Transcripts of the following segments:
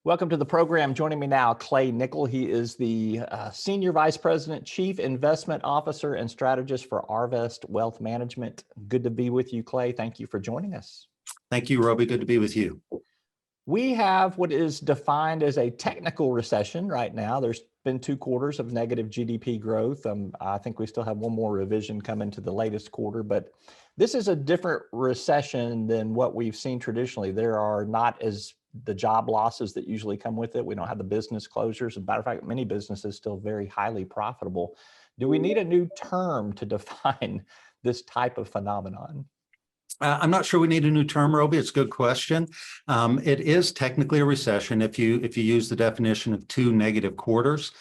Welcome to the program. Joining me now, Clay Nickel. He is the Senior Vice President, Chief Investment Officer, and Strategist for Arvest Wealth Management. Good to be with you, Clay. Thank you for joining us. Thank you, Roby. Good to be with you. We have what is defined as a technical recession right now. There's been 2 quarters of negative GDP growth. I think we still have one more revision coming to the latest quarter, but this is a different recession than what we've seen traditionally. There are not as the job losses that usually come with it. We don't have the business closures. As a matter of fact, many businesses still very highly profitable. Do we need a new term to define this type of phenomenon? I'm not sure we need a new term, Roby. It's a good question. It is technically a recession if you use the definition of 2 negative quarters.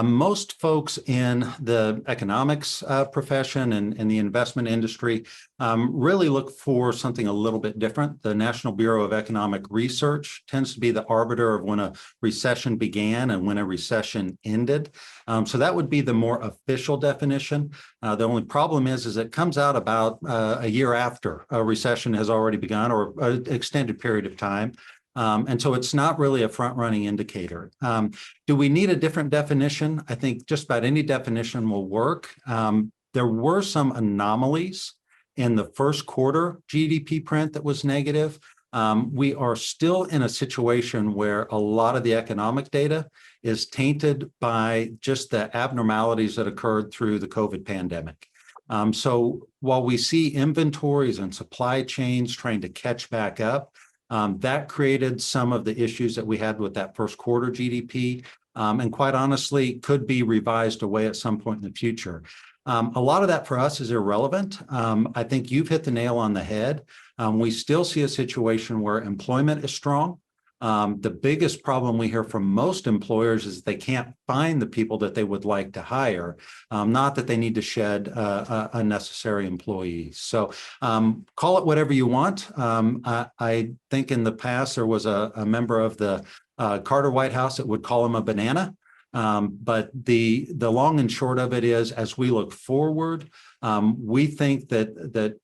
Most folks in the economics profession and in the investment industry really look for something a little bit different. The National Bureau of Economic Research tends to be the arbiter of when a recession began and when a recession ended. So that would be the more official definition. The only problem is it comes out about a year after a recession has already begun or an extended period of time. And so it's not really a front-running indicator. Do we need a different definition? I think just about any definition will work. There were some anomalies in the first quarter GDP print that was negative. We are still in a situation where a lot of the economic data is tainted by just the abnormalities that occurred through the COVID pandemic. So while we see inventories and supply chains trying to catch back up, that created some of the issues that we had with that first quarter GDP, and quite honestly, could be revised away at some point in the future. A lot of that for us is irrelevant. I think you've hit the nail on the head. We still see a situation where employment is strong. The biggest problem we hear from most employers is they can't find the people that they would like to hire, not that they need to shed unnecessary employees. So call it whatever you want. I think in the past there was a member of the Carter White House that would call him a banana. But the long and short of it is, as we look forward, we think that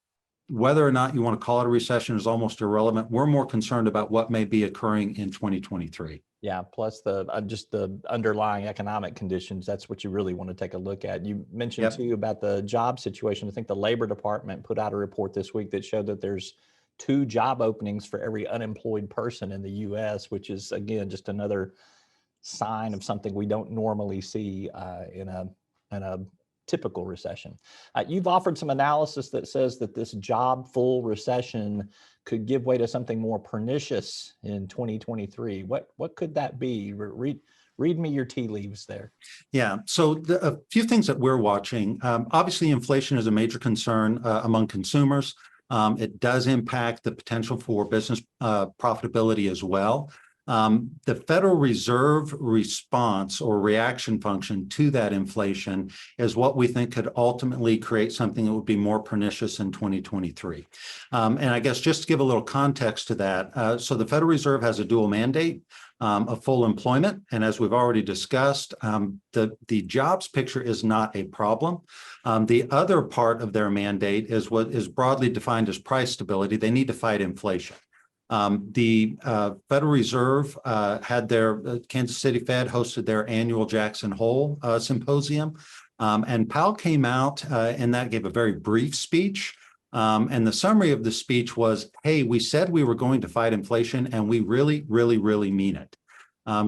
whether or not you want to call it a recession is almost irrelevant. We're more concerned about what may be occurring in 2023. Yeah, plus just the underlying economic conditions. That's what you really want to take a look at. You mentioned too about the job situation. I think the Labor Department put out a report this week that showed that there's 2 job openings for every unemployed person in the U.S., which is, again, just another sign of something we don't normally see in a typical recession. You've offered some analysis that says that this job-full recession could give way to something more pernicious in 2023. What could that be? Read me your tea leaves there. Yeah, so a few things that we're watching. Obviously, inflation is a major concern among consumers. It does impact the potential for business profitability as well. The Federal Reserve response or reaction function to that inflation is what we think could ultimately create something that would be more pernicious in 2023. And I guess just to give a little context to that, so the Federal Reserve has a dual mandate of full employment. And as we've already discussed, the jobs picture is not a problem. The other part of their mandate is what is broadly defined as price stability. They need to fight inflation. The Federal Reserve had their Kansas City Fed hosted their annual Jackson Hole symposium, and Powell came out and that gave a very brief speech. And the summary of the speech was, hey, we said we were going to fight inflation and we really, really, really mean it.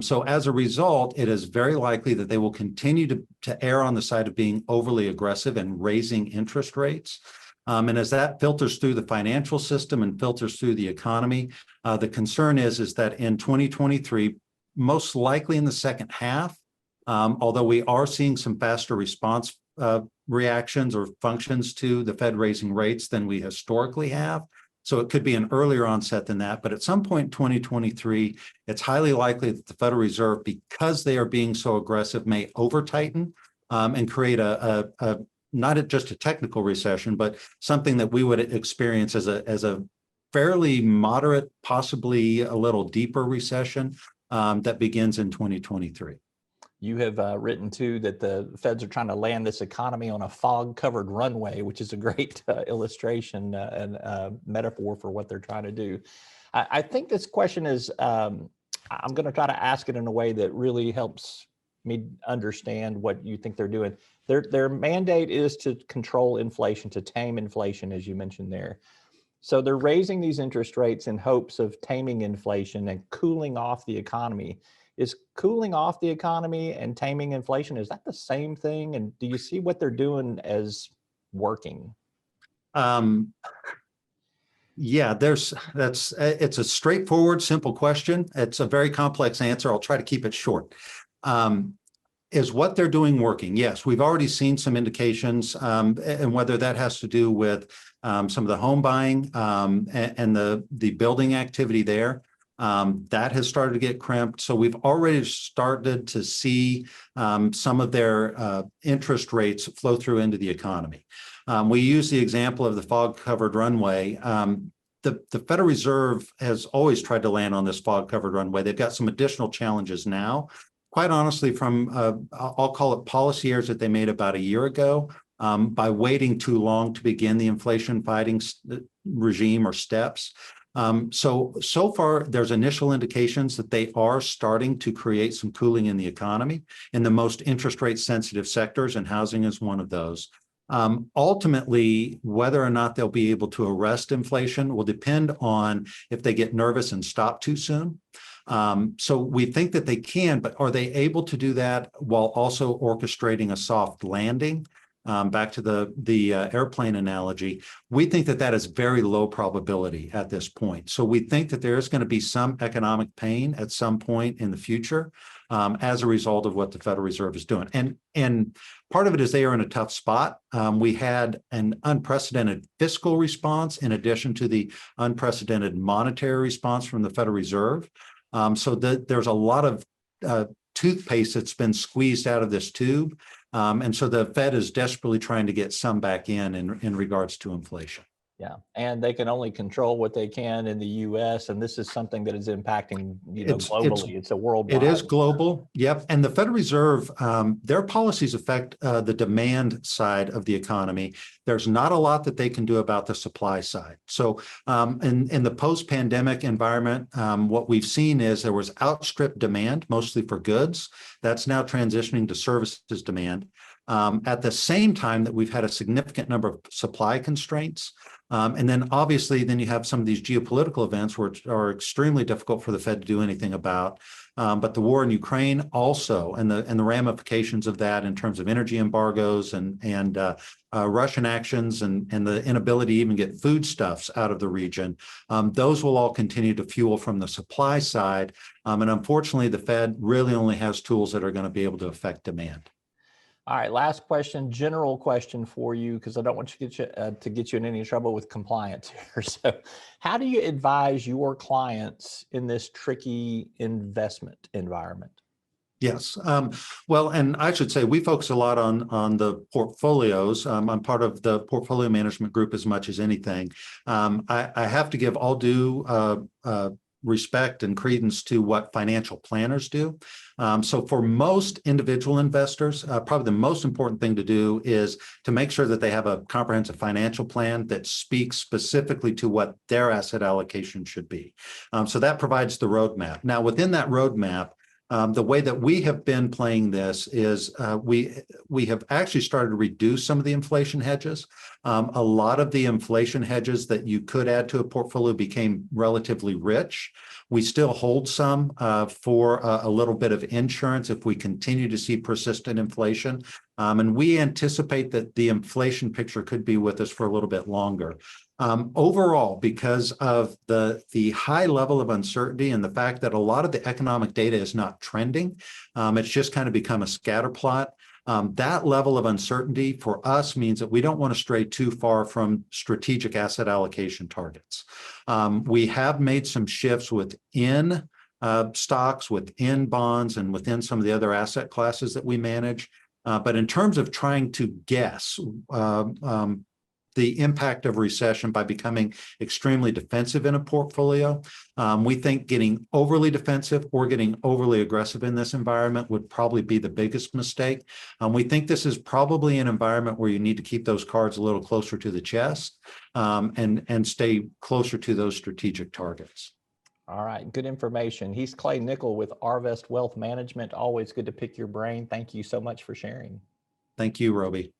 So as a result, it is very likely that they will continue to err on the side of being overly aggressive and raising interest rates. And as that filters through the financial system and filters through the economy, the concern is that in 2023, most likely in the second half, although we are seeing some faster response reactions or functions to the Fed raising rates than we historically have. So it could be an earlier onset than that. But at some point in 2023, it's highly likely that the Federal Reserve, because they are being so aggressive, may over-tighten and create not just a technical recession, but something that we would experience as a fairly moderate, possibly a little deeper recession that begins in 2023. You have written too that the Feds are trying to land this economy on a fog-covered runway, which is a great illustration and metaphor for what they're trying to do. I think this question is I'm going to try to ask it in a way that really helps me understand what you think they're doing. Their mandate is to control inflation, to tame inflation, as you mentioned there. So they're raising these interest rates in hopes of taming inflation and cooling off the economy. Is cooling off the economy and taming inflation, is that the same thing? And do you see what they're doing as working? Um, yeah, it's a straightforward, simple question. It's a very complex answer. I'll try to keep it short. Um, is what they're doing working? Yes, we've already seen some indications, and whether that has to do with some of the home buying and the building activity there, that has started to get crimped. So we've already started to see some of their interest rates flow through into the economy. We use the example of the fog-covered runway. The Federal Reserve has always tried to land on this fog-covered runway. They've got some additional challenges now. Quite honestly, from I'll call it policy errors that they made about a year ago by waiting too long to begin the inflation fighting regime or steps. So far, there's initial indications that they are starting to create some cooling in the economy in the most interest rate sensitive sectors, and housing is one of those. Ultimately, whether or not they'll be able to arrest inflation will depend on if they get nervous and stop too soon. So we think that they can, but are they able to do that while also orchestrating a soft landing? Back to the airplane analogy, we think that that is very low probability at this point. So we think that there is going to be some economic pain at some point in the future as a result of what the Federal Reserve is doing. And part of it is they are in a tough spot. We had an unprecedented fiscal response in addition to the unprecedented monetary response from the Federal Reserve. So there's a lot of toothpaste that's been squeezed out of this tube. And so the Fed is desperately trying to get some back in regards to inflation. Yeah, and they can only control what they can in the U.S., and this is something that is impacting, globally. It's a worldwide. It is global. Yep. And the Federal Reserve, their policies affect the demand side of the economy. There's not a lot that they can do about the supply side. So in the post-pandemic environment, what we've seen is there was outstripped demand, mostly for goods. That's now transitioning to services demand. At the same time that we've had a significant number of supply constraints. And then obviously, then you have some of these geopolitical events which are extremely difficult for the Fed to do anything about. But the war in Ukraine also, and the ramifications of that in terms of energy embargoes and Russian actions and the inability to even get foodstuffs out of the region, those will all continue to fuel from the supply side. And unfortunately, the Fed really only has tools that are going to be able to affect demand. All right, last question, general question for you, because I don't want to get you in any trouble with compliance here. So how do you advise your clients in this tricky investment environment? Yes. Well, and I should say we focus a lot on the portfolios. I'm part of the portfolio management group as much as anything. I have to give all due respect and credence to what financial planners do. So for most individual investors, probably the most important thing to do is to make sure that they have a comprehensive financial plan that speaks specifically to what their asset allocation should be. So that provides the roadmap. Now, within that roadmap, the way that we have been playing this is we have actually started to reduce some of the inflation hedges. A lot of the inflation hedges that you could add to a portfolio became relatively rich. We still hold some for a little bit of insurance if we continue to see persistent inflation. And we anticipate that the inflation picture could be with us for a little bit longer. Overall, because of the high level of uncertainty and the fact that a lot of the economic data is not trending, it's just kind of become a scatter plot. That level of uncertainty for us means that we don't want to stray too far from strategic asset allocation targets. We have made some shifts within stocks, within bonds, and within some of the other asset classes that we manage. But in terms of trying to guess the impact of recession by becoming extremely defensive in a portfolio, we think getting overly defensive or getting overly aggressive in this environment would probably be the biggest mistake. We think this is probably an environment where you need to keep those cards a little closer to the chest and stay closer to those strategic targets. All right, good information. He's Clay Nickel with Arvest Wealth Management. Always good to pick your brain. Thank you so much for sharing. Thank you, Roby.